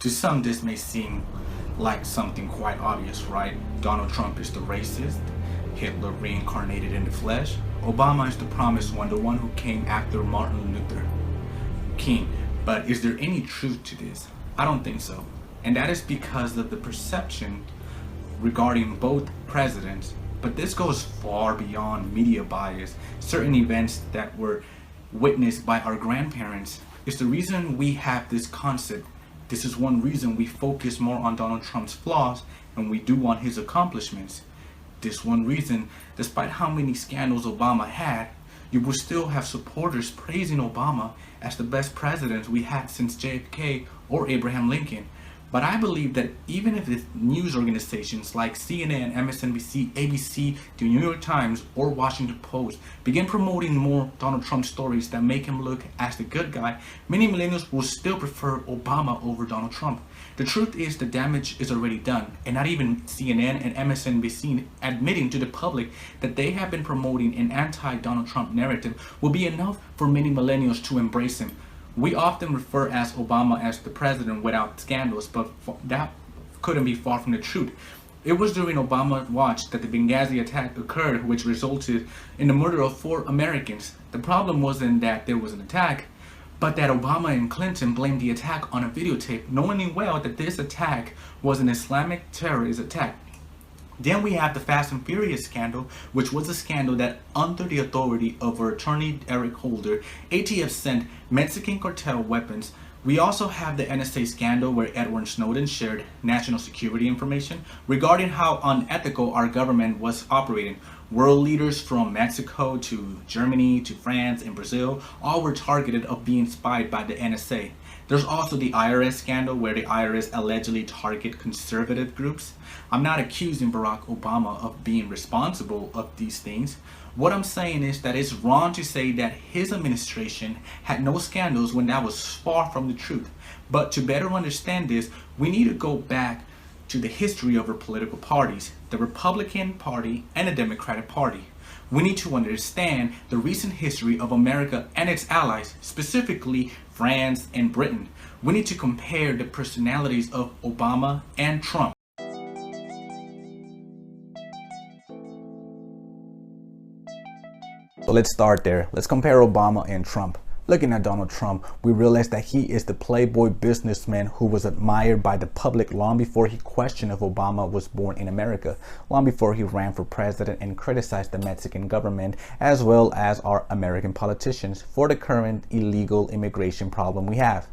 To some, this may seem like something quite obvious, right? Donald Trump is the racist, Hitler reincarnated in the flesh. Obama is the promised one, the one who came after Martin Luther King. But is there any truth to this? I don't think so. And that is because of the perception regarding both presidents. But this goes far beyond media bias. Certain events that were witnessed by our grandparents is the reason we have this concept. This is one reason we focus more on Donald Trump's flaws than we do on his accomplishments. This one reason, despite how many scandals Obama had, you will still have supporters praising Obama as the best president we had since JFK or Abraham Lincoln. But I believe that even if the news organizations like CNN, MSNBC, ABC, the New York Times, or Washington Post begin promoting more Donald Trump stories that make him look as the good guy, many millennials will still prefer Obama over Donald Trump. The truth is the damage is already done, and not even CNN and MSNBC admitting to the public that they have been promoting an anti-Donald Trump narrative will be enough for many millennials to embrace him. We often refer as Obama as the president without scandals, but that couldn't be far from the truth. It was during Obama's watch that the Benghazi attack occurred, which resulted in the murder of 4 Americans. The problem wasn't that there was an attack, but that Obama and Clinton blamed the attack on a videotape, knowing well that this attack was an Islamic terrorist attack. Then we have the Fast and Furious scandal, which was a scandal that, under the authority of our attorney Eric Holder, ATF sent Mexican cartel weapons. We also have the NSA scandal where Edward Snowden shared national security information regarding how unethical our government was operating. World leaders from Mexico to Germany to France and Brazil all were targeted of being spied by the NSA. There's also the IRS scandal where the IRS allegedly target conservative groups. I'm not accusing Barack Obama of being responsible of these things. What I'm saying is that it's wrong to say that his administration had no scandals when that was far from the truth. But to better understand this, we need to go back to the history of our political parties, the Republican Party and the Democratic Party. We need to understand the recent history of America and its allies, specifically France and Britain. We need to compare the personalities of Obama and Trump. So let's start there. Let's compare Obama and Trump. Looking at Donald Trump, we realize that he is the playboy businessman who was admired by the public long before he questioned if Obama was born in America, long before he ran for president and criticized the Mexican government as well as our American politicians for the current illegal immigration problem we have.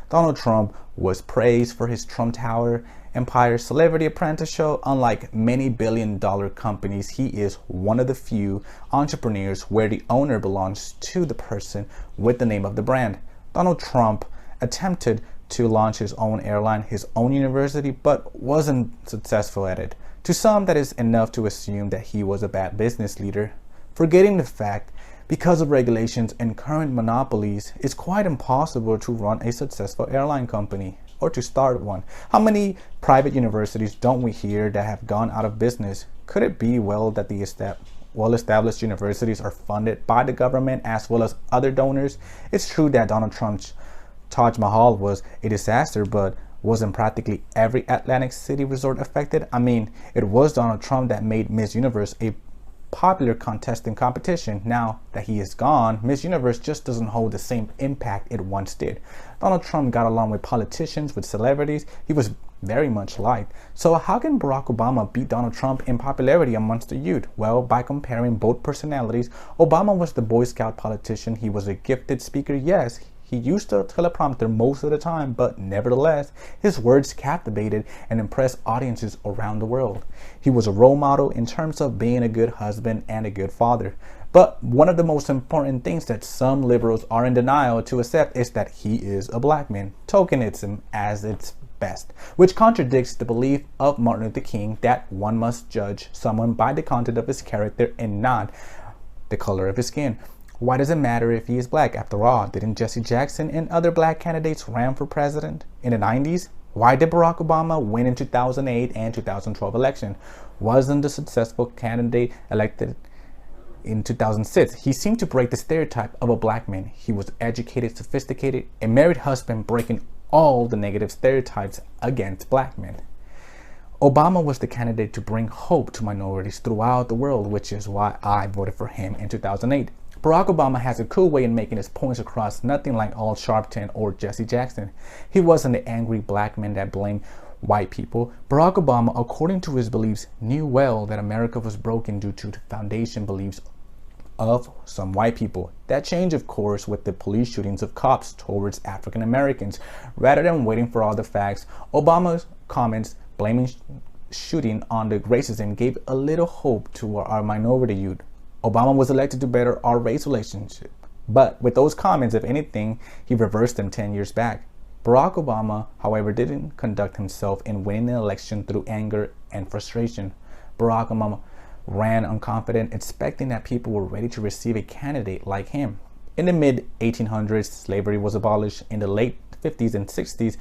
Donald Trump was praised for his Trump Tower Empire Celebrity Apprentice show. Unlike many billion-dollar companies, he is one of the few entrepreneurs where the owner belongs to the person with the name of the brand. Donald Trump attempted to launch his own airline, his own university, but wasn't successful at it. To some, that is enough to assume that he was a bad business leader, forgetting the fact because of regulations and current monopolies, it's quite impossible to run a successful airline company or to start one. How many private universities don't we hear that have gone out of business? Could it be that the well-established universities are funded by the government as well as other donors? It's true that Donald Trump's Taj Mahal was a disaster, but wasn't practically every Atlantic City resort affected? I mean, it was Donald Trump that made Miss Universe a popular contesting competition. Now that he is gone, Miss Universe just doesn't hold the same impact it once did. Donald Trump got along with politicians, with celebrities. He was very much liked. So how can Barack Obama beat Donald Trump in popularity amongst the youth? Well, by comparing both personalities. Obama was the Boy Scout politician. He was a gifted speaker, yes. He used a teleprompter most of the time, but nevertheless, his words captivated and impressed audiences around the world. He was a role model in terms of being a good husband and a good father. But one of the most important things that some liberals are in denial to accept is that he is a black man, tokenism as its best, which contradicts the belief of Martin Luther King that one must judge someone by the content of his character and not the color of his skin. Why does it matter if he is black? After all, didn't Jesse Jackson and other black candidates ran for president in the 90s? Why did Barack Obama win in 2008 and 2012 election? Wasn't the successful candidate elected in 2006? He seemed to break the stereotype of a black man. He was educated, sophisticated, a married husband, breaking all the negative stereotypes against black men. Obama was the candidate to bring hope to minorities throughout the world, which is why I voted for him in 2008. Barack Obama has a cool way in making his points across, nothing like Al Sharpton or Jesse Jackson. He wasn't the angry black man that blamed white people. Barack Obama, according to his beliefs, knew well that America was broken due to the foundation beliefs of some white people. That changed, of course, with the police shootings of cops towards African Americans. Rather than waiting for all the facts, Obama's comments blaming shooting on the racism gave a little hope to our minority youth. Obama was elected to better our race relationship. But with those comments, if anything, he reversed them 10 years back. Barack Obama, however, didn't conduct himself in winning the election through anger and frustration. Barack Obama ran unconfident, expecting that people were ready to receive a candidate like him. In the mid-1800s, slavery was abolished. In the late 50s and 60s,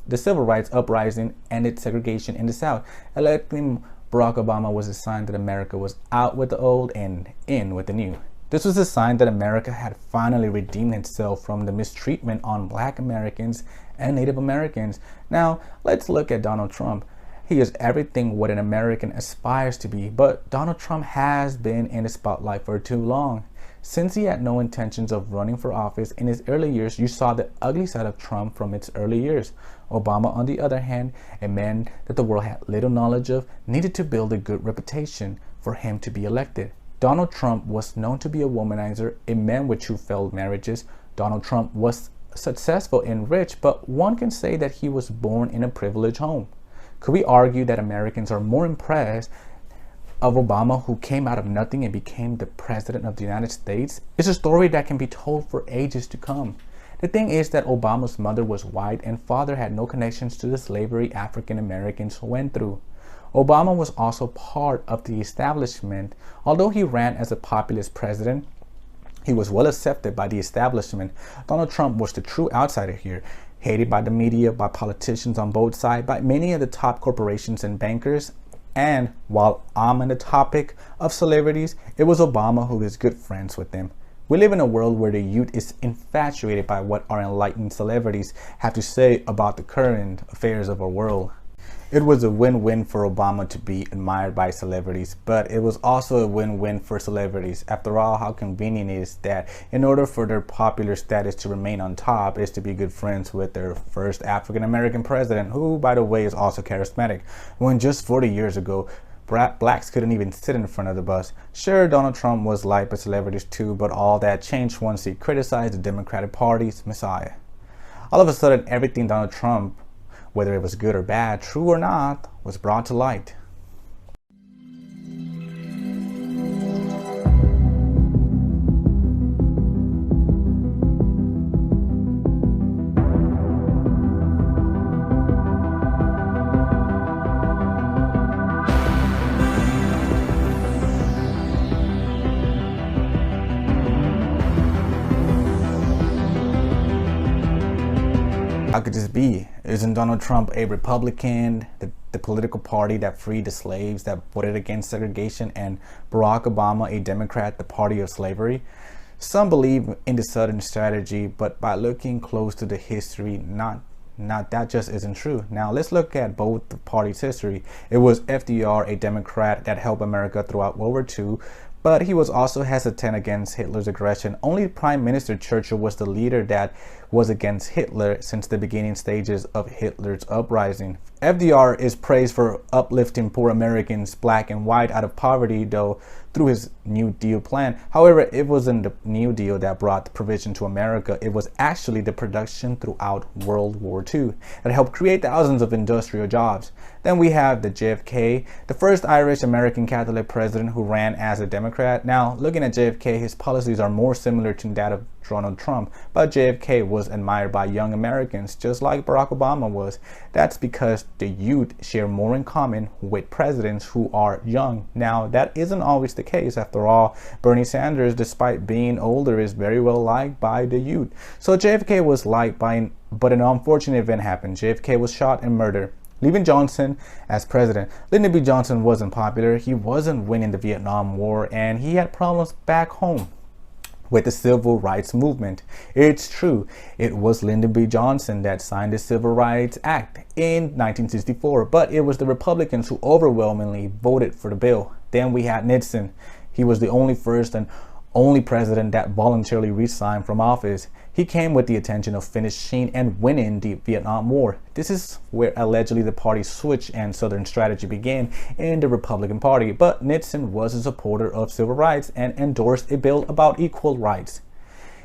the civil rights uprising ended segregation in the South. Electing Barack Obama was a sign that America was out with the old and in with the new. This was a sign that America had finally redeemed itself from the mistreatment on black Americans and Native Americans. Now, let's look at Donald Trump. He is everything what an American aspires to be, but Donald Trump has been in the spotlight for too long. Since he had no intentions of running for office in his early years, you saw the ugly side of Trump from its early years. Obama, on the other hand, a man that the world had little knowledge of, needed to build a good reputation for him to be elected. Donald Trump was known to be a womanizer, a man with two failed marriages. Donald Trump was successful and rich, but one can say that he was born in a privileged home. Could we argue that Americans are more impressed of Obama, who came out of nothing and became the president of the United States? It's a story that can be told for ages to come. The thing is that Obama's mother was white and father had no connections to the slavery African Americans went through. Obama was also part of the establishment. Although he ran as a populist president, he was well accepted by the establishment. Donald Trump was the true outsider here, hated by the media, by politicians on both sides, by many of the top corporations and bankers. And while I'm on the topic of celebrities, it was Obama who is good friends with them. We live in a world where the youth is infatuated by what our enlightened celebrities have to say about the current affairs of our world. It was a win-win for Obama to be admired by celebrities, but it was also a win-win for celebrities. After all, how convenient it is that in order for their popular status to remain on top is to be good friends with their first African-American president, who, by the way, is also charismatic. When just 40 years ago, blacks couldn't even sit in front of the bus. Sure, Donald Trump was liked by celebrities too, but all that changed once he criticized the Democratic Party's Messiah. All of a sudden, everything Donald Trump, whether it was good or bad, true or not, was brought to light. How could this be? Isn't Donald Trump a Republican, the political party that freed the slaves, that voted against segregation, and Barack Obama a Democrat, the party of slavery? Some believe in the Southern strategy, but by looking close to the history, not that just isn't true. Now let's look at both the parties' history. It was FDR, a Democrat that helped America throughout World War II, but he was also hesitant against Hitler's aggression. Only Prime Minister Churchill was the leader that was against Hitler since the beginning stages of Hitler's uprising. FDR is praised for uplifting poor Americans, black and white, out of poverty, though, through his New Deal plan. However, it wasn't the New Deal that brought the provision to America. It was actually the production throughout World War II that helped create thousands of industrial jobs. Then we have the JFK, the first Irish American Catholic president who ran as a Democrat. Now, looking at JFK, his policies are more similar to that of Donald Trump, but JFK was admired by young Americans, just like Barack Obama was. That's because the youth share more in common with presidents who are young. Now, that isn't always the case. After all, Bernie Sanders, despite being older, is very well liked by the youth. So JFK was liked but an unfortunate event happened. JFK was shot and murdered, leaving Johnson as president. Lyndon B. Johnson wasn't popular. He wasn't winning the Vietnam War, and he had problems back home. with the civil rights movement. It's true, it was Lyndon B. Johnson that signed the Civil Rights Act in 1964, but it was the Republicans who overwhelmingly voted for the bill. Then we had Nixon. He was the only first and only president that voluntarily resigned from office. He came with the intention of finishing and winning the Vietnam War. This is where allegedly the party switch and Southern strategy began in the Republican Party, but Nixon was a supporter of civil rights and endorsed a bill about equal rights.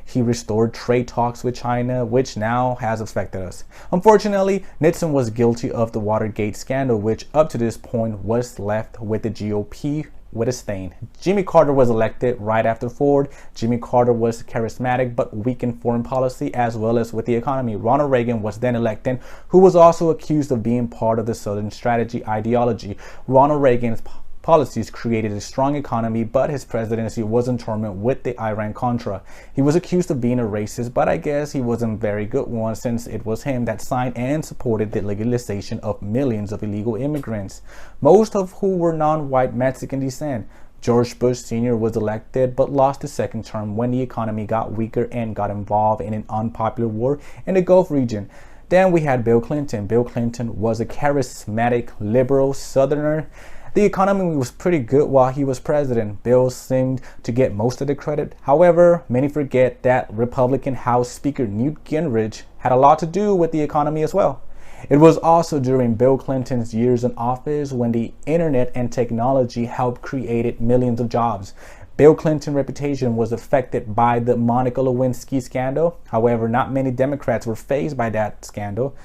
He restored trade talks with China, which now has affected us. Unfortunately, Nixon was guilty of the Watergate scandal, which up to this point was left with the GOP with a stain. Jimmy Carter was elected right after Ford. Jimmy Carter was charismatic but weak in foreign policy as well as with the economy. Ronald Reagan was then elected, who was also accused of being part of the Southern strategy ideology. Ronald Reagan's policies created a strong economy, but his presidency was in turmoil with the Iran-Contra. He was accused of being a racist, but I guess he wasn't a very good one since it was him that signed and supported the legalization of millions of illegal immigrants, most of who were non-white Mexican descent. George Bush Sr. was elected but lost his second term when the economy got weaker and got involved in an unpopular war in the Gulf region. Then we had Bill Clinton. Bill Clinton was a charismatic liberal Southerner. The economy was pretty good while he was president. Bill seemed to get most of the credit. However, many forget that Republican House Speaker Newt Gingrich had a lot to do with the economy as well. It was also during Bill Clinton's years in office when the internet and technology helped create millions of jobs. Bill Clinton's reputation was affected by the Monica Lewinsky scandal. However, not many Democrats were fazed by that scandal.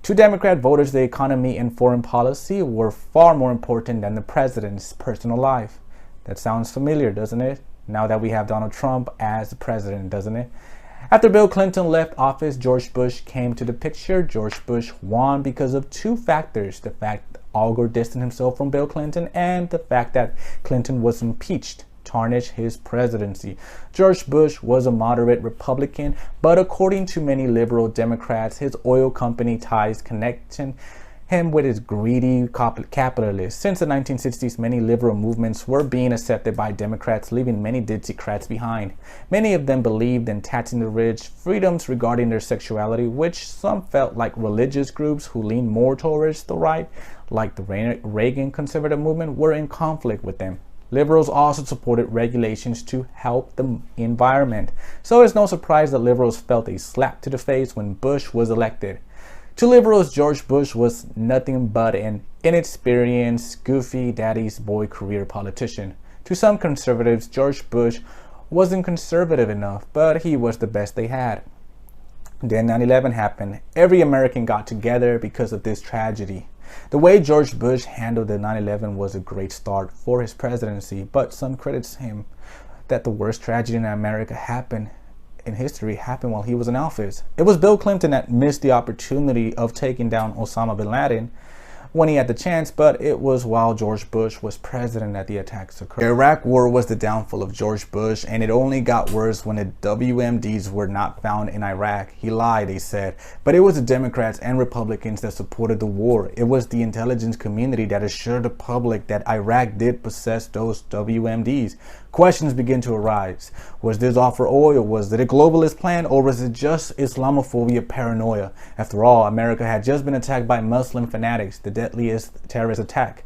To Democrat voters, the economy and foreign policy were far more important than the president's personal life. That sounds familiar, doesn't it? Now that we have Donald Trump as the president, doesn't it? After Bill Clinton left office, George Bush came to the picture. George Bush won because of two factors: the fact that Al Gore distanced himself from Bill Clinton and the fact that Clinton was impeached, tarnish his presidency. George Bush was a moderate Republican, but according to many liberal Democrats, his oil company ties connecting him with his greedy capitalists. Since the 1960s, many liberal movements were being accepted by Democrats, leaving many Dixiecrats behind. Many of them believed in taxing the rich, freedoms regarding their sexuality, which some felt like religious groups who leaned more towards the right, like the Reagan conservative movement, were in conflict with them. Liberals also supported regulations to help the environment. So it's no surprise that liberals felt a slap to the face when Bush was elected. To liberals, George Bush was nothing but an inexperienced, goofy, daddy's boy career politician. To some conservatives, George Bush wasn't conservative enough, but he was the best they had. Then 9/11 happened. Every American got together because of this tragedy. The way George Bush handled the 9/11 was a great start for his presidency, but some credits him that the worst tragedy in America happened in history happened while he was in office. It was Bill Clinton that missed the opportunity of taking down Osama bin Laden when he had the chance, but it was while George Bush was president that the attacks occurred. The Iraq War was the downfall of George Bush, and it only got worse when the WMDs were not found in Iraq. He lied, they said, but it was the Democrats and Republicans that supported the war. It was the intelligence community that assured the public that Iraq did possess those WMDs. Questions begin to arise. Was this all for oil? Was it a globalist plan, or was it just Islamophobia paranoia? After all, America had just been attacked by Muslim fanatics, the deadliest terrorist attack.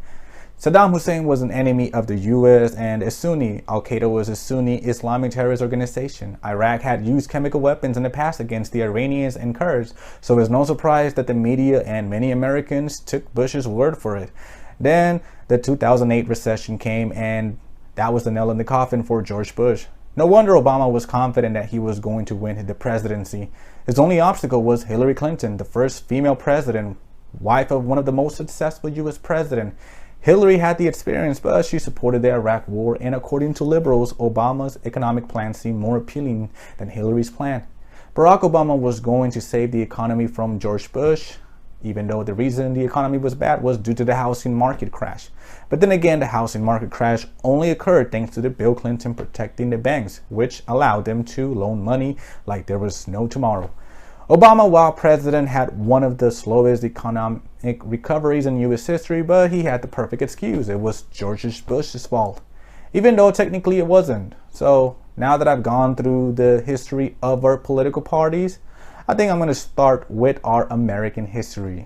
Saddam Hussein was an enemy of the US and a Sunni. Al-Qaeda was a Sunni Islamic terrorist organization. Iraq had used chemical weapons in the past against the Iranians and Kurds, so it's no surprise that the media and many Americans took Bush's word for it. Then the 2008 recession came, and that was the nail in the coffin for George Bush. No wonder Obama was confident that he was going to win the presidency. His only obstacle was Hillary Clinton, the first female president, wife of one of the most successful US presidents. Hillary had the experience, but she supported the Iraq war, and according to liberals, Obama's economic plan seemed more appealing than Hillary's plan. Barack Obama was going to save the economy from George Bush, even though the reason the economy was bad was due to the housing market crash. But then again, the housing market crash only occurred thanks to the Bill Clinton protecting the banks, which allowed them to loan money like there was no tomorrow. Obama, while president, had one of the slowest economic recoveries in US history, but he had the perfect excuse. It was George Bush's fault, even though technically it wasn't. So Now that I've gone through the history of our political parties, I think I'm going to start with our American history.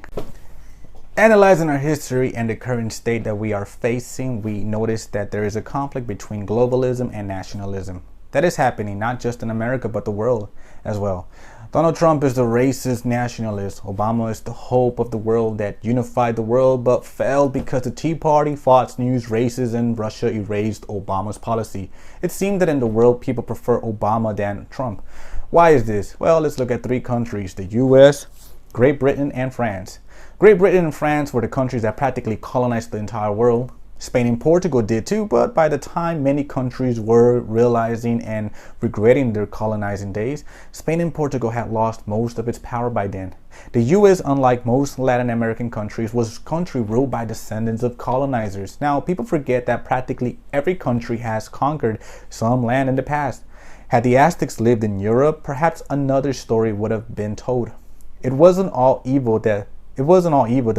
Analyzing our history and the current state that we are facing, we notice that there is a conflict between globalism and nationalism. That is happening not just in America, but the world as well. Donald Trump is the racist nationalist. Obama is the hope of the world that unified the world, but failed because the Tea Party, Fox News, racism, and Russia erased Obama's policy. It seemed that in the world, people prefer Obama than Trump. Why is this? Well, let's look at three countries: the US, Great Britain, and France. Great Britain and France were the countries that practically colonized the entire world. Spain and Portugal did too, but by the time many countries were realizing and regretting their colonizing days, Spain and Portugal had lost most of its power by then. The US, unlike most Latin American countries, was a country ruled by descendants of colonizers. Now, people forget that practically every country has conquered some land in the past. Had the Aztecs lived in Europe, perhaps another story would have been told. It wasn't all evil the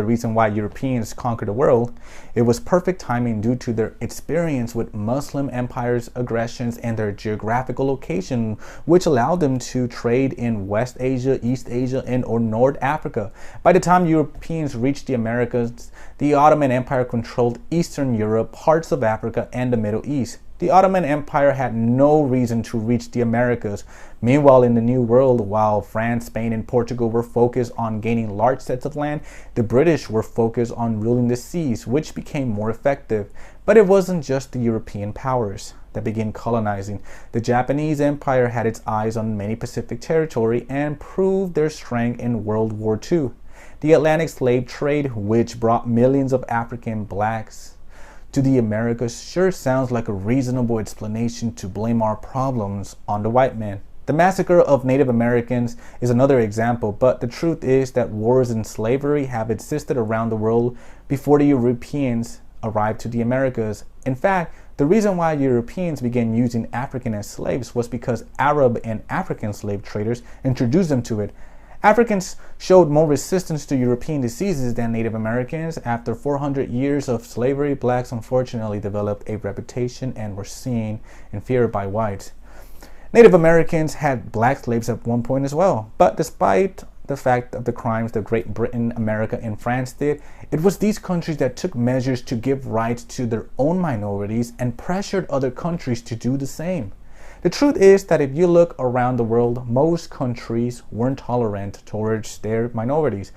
reason why Europeans conquered the world. It was perfect timing due to their experience with Muslim empires' aggressions and their geographical location, which allowed them to trade in West Asia, East Asia, and or North Africa. By the time Europeans reached the Americas, the Ottoman Empire controlled Eastern Europe, parts of Africa, and the Middle East. The Ottoman Empire had no reason to reach the Americas. Meanwhile, in the New World, while France, Spain, and Portugal were focused on gaining large sets of land, the British were focused on ruling the seas, which became more effective. But it wasn't just the European powers that began colonizing. The Japanese Empire had its eyes on many Pacific territory and proved their strength in World War II. The Atlantic slave trade, which brought millions of African blacks to the Americas, sure sounds like a reasonable explanation to blame our problems on the white man. The massacre of Native Americans is another example, but the truth is that wars and slavery have existed around the world before the Europeans arrived to the Americas. In fact, the reason why Europeans began using African as slaves was because Arab and African slave traders introduced them to it. Africans showed more resistance to European diseases than Native Americans. After 400 years of slavery, blacks unfortunately developed a reputation and were seen and feared by whites. Native Americans had black slaves at one point as well, but despite the fact of the crimes that Great Britain, America, and France did, it was these countries that took measures to give rights to their own minorities and pressured other countries to do the same. The truth is that if you look around the world, most countries weren't tolerant towards their minorities.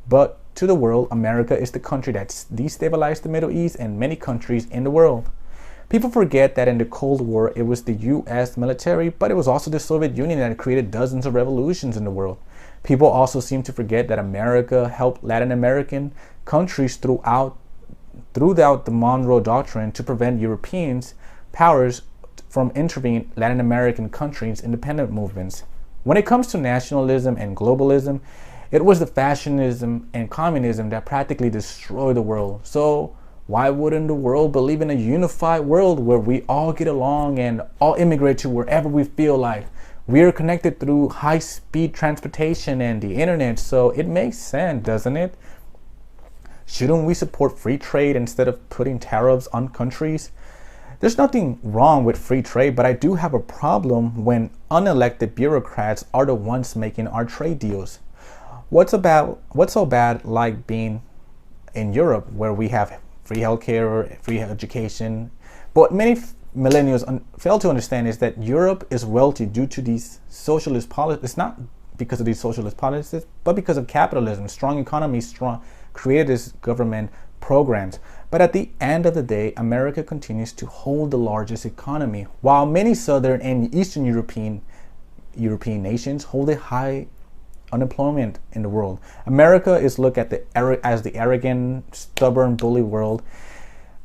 But to the world, America is the country that destabilized the Middle East and many countries in the world. People forget that in the Cold War, it was the US military, but it was also the Soviet Union that created dozens of revolutions in the world. People also seem to forget that America helped Latin American countries throughout the Monroe Doctrine to prevent Europeans powers from intervening Latin American countries' independent movements. When it comes to nationalism and globalism, it was the fascism and communism that practically destroyed the world. So why wouldn't the world believe in a unified world where we all get along and all immigrate to wherever we feel like? We are connected through high-speed transportation and the internet, so it makes sense, doesn't it? Shouldn't we support free trade instead of putting tariffs on countries? There's nothing wrong with free trade, but I do have a problem when unelected bureaucrats are the ones making our trade deals. What's so bad like being in Europe where we have free healthcare, free education? But many millennials fail to understand is that Europe is wealthy due to these socialist policies. It's not because of these socialist policies, but because of capitalism. Strong economies created this government programs. But at the end of the day, America continues to hold the largest economy, while many Southern and Eastern European nations hold a high unemployment in the world. America is looked at as the arrogant, stubborn, bully world,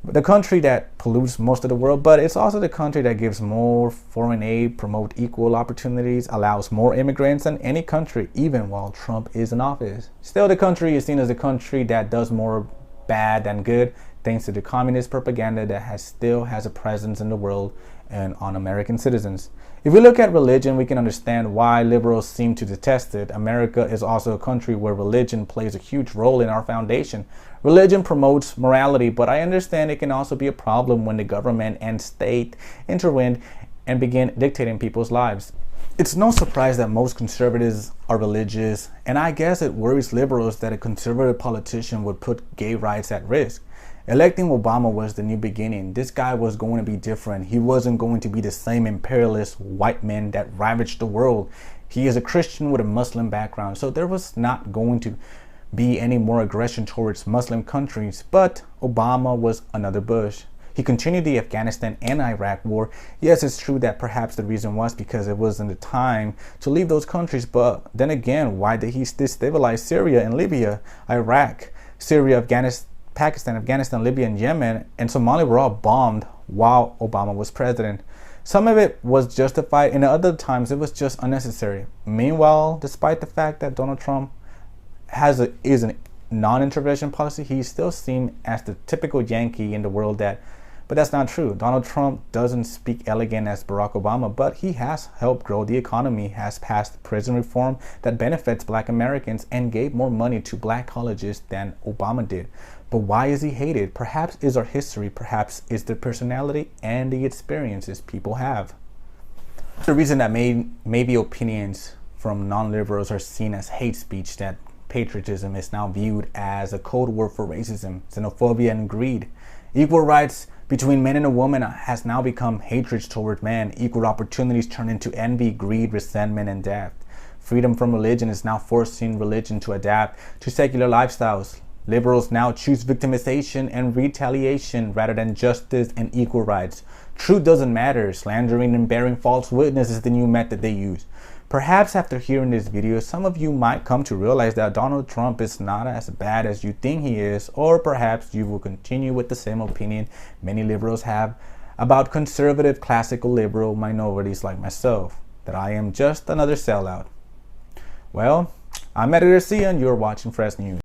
the country that pollutes most of the world, but it's also the country that gives more foreign aid, promote equal opportunities, allows more immigrants than any country, even while Trump is in office. Still, the country is seen as a country that does more bad than good, thanks to the communist propaganda that still has a presence in the world and on American citizens. If we look at religion, we can understand why liberals seem to detest it. America is also a country where religion plays a huge role in our foundation. Religion promotes morality, but I understand it can also be a problem when the government and state intervene and begin dictating people's lives. It's no surprise that most conservatives are religious, and I guess it worries liberals that a conservative politician would put gay rights at risk. Electing Obama was the new beginning. This guy was going to be different. He wasn't going to be the same imperialist white man that ravaged the world. He is a Christian with a Muslim background, so there was not going to be any more aggression towards Muslim countries. But Obama was another Bush. He continued the Afghanistan and Iraq war. Yes, it's true that perhaps the reason was because it wasn't the time to leave those countries, but then again, why did he destabilize Syria and Libya, Iraq, Syria, Pakistan, Libya, and Yemen, and Somalia were all bombed while Obama was president. Some of it was justified, and other times it was just unnecessary. Meanwhile, despite the fact that Donald Trump is a non-intervention policy, he still seen as the typical Yankee in the world but that's not true. Donald Trump doesn't speak elegant as Barack Obama, but he has helped grow the economy, has passed prison reform that benefits Black Americans, and gave more money to Black colleges than Obama did. But why is he hated? Perhaps is our history, perhaps is the personality and the experiences people have. The reason that maybe opinions from non-liberals are seen as hate speech, that patriotism is now viewed as a code word for racism, xenophobia, and greed. Equal rights between men and a woman has now become hatred toward men. Equal opportunities turn into envy, greed, resentment, and death. Freedom from religion is now forcing religion to adapt to secular lifestyles. Liberals now choose victimization and retaliation rather than justice and equal rights. Truth doesn't matter. Slandering and bearing false witness is the new method they use. Perhaps after hearing this video, some of you might come to realize that Donald Trump is not as bad as you think he is, or perhaps you will continue with the same opinion many liberals have about conservative classical liberal minorities like myself, that I am just another sellout. Well, I'm Eddie Garcia and you're watching Fresh News.